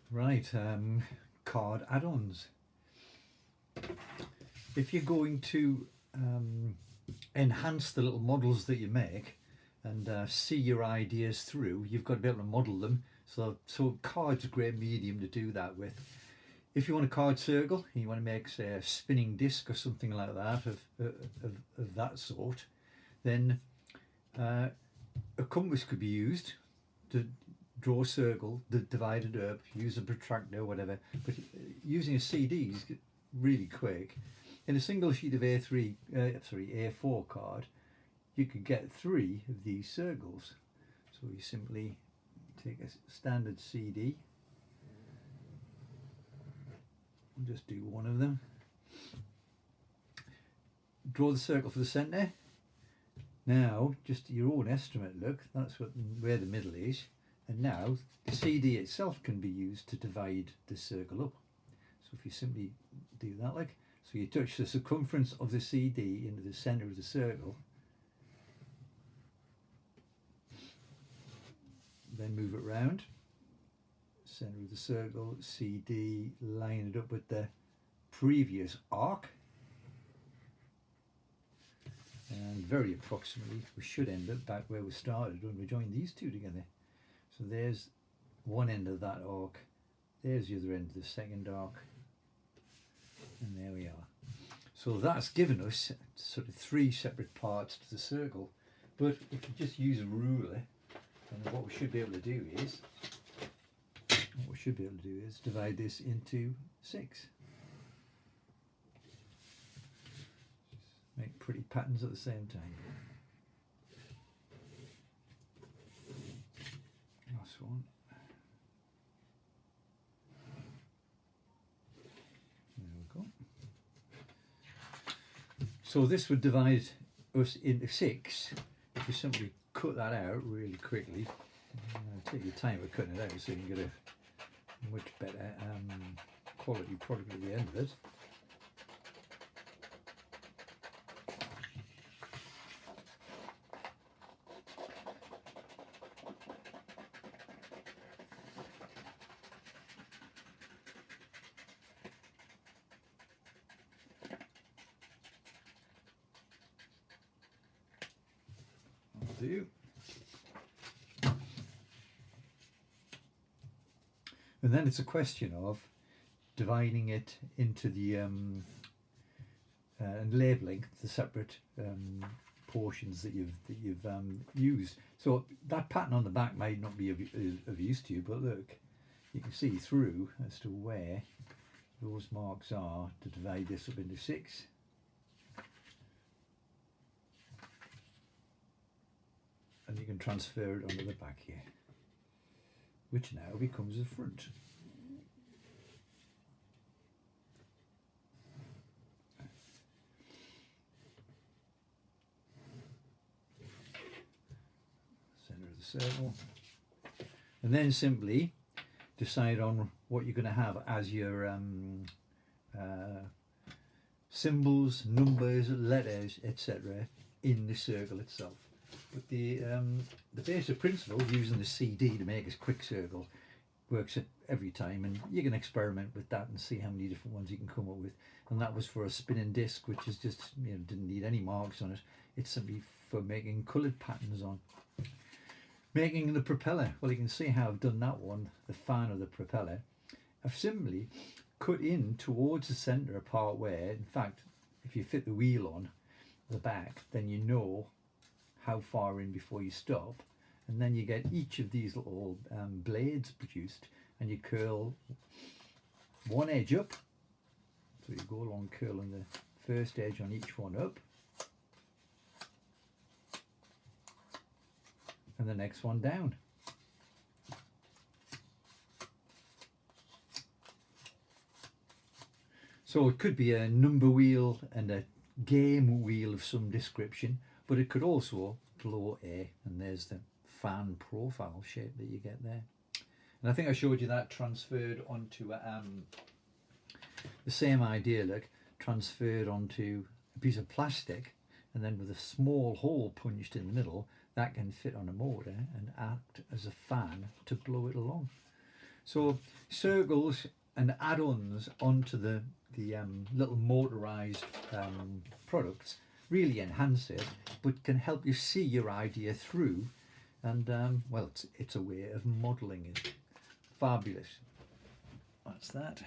Right, card add-ons. If you're going to enhance the little models that you make and see your ideas through, you've got to be able to model them. So card's a great medium to do that with. If you want a card circle, and you want to make, say, a spinning disc or something like that of that sort, then a compass could be used to draw a circle, divide it up, use a protractor, whatever. But using a CD is really quick. In a single sheet of A4 card, you could get 3 of these circles. So you simply take a standard CD. I'll just do one of them. Draw the circle for the centre. Now, just your own estimate look, that's where the middle is. And now, the CD itself can be used to divide the circle up. So if you simply do that, like, so you touch the circumference of the CD into the centre of the circle, then move it round, centre of the circle, CD, line it up with the previous arc, and very approximately we should end up back where we started when we joined these two together. So there's one end of that arc, there's the other end of the second arc, and there we are. So that's given us sort of 3 separate parts to the circle. But if you just use a ruler, then what we should be able to do is divide this into 6. Make pretty patterns at the same time. Last one. There we go. So this would divide us into 6 if you simply cut that out really quickly. Take your time with cutting it out so you can get a much better quality product at the end of it. Do. And then it's a question of dividing it into the and labelling the separate portions that you've used. So that pattern on the back might not be of use to you, but look, you can see through as to where those marks are to divide this up into 6. And you can transfer it onto the back here, which now becomes the front. Center of the circle. And then simply decide on what you're going to have as your symbols, numbers, letters, etc. in the circle itself. But the basic principle of using the CD to make a quick circle works every time, and you can experiment with that and see how many different ones you can come up with. And that was for a spinning disc, which is just, didn't need any marks on it. It's simply for making coloured patterns on. Making the propeller, well, you can see how I've done that one, the fan of the propeller. I've simply cut in towards the centre part where, in fact, if you fit the wheel on the back, then you know how far in before you stop, and then you get each of these little blades produced, and you curl one edge up, so you go along curling the first edge on each one up, and the next one down. So it could be a number wheel and a game wheel of some description, but it could also blow air, and there's the fan profile shape that you get there. And I think I showed you that transferred onto the same idea, like transferred onto a piece of plastic, and then with a small hole punched in the middle, that can fit on a motor and act as a fan to blow it along. So circles and add-ons onto the little motorised products really enhance it, but can help you see your idea through. And well, it's a way of modelling it. Fabulous. That's that.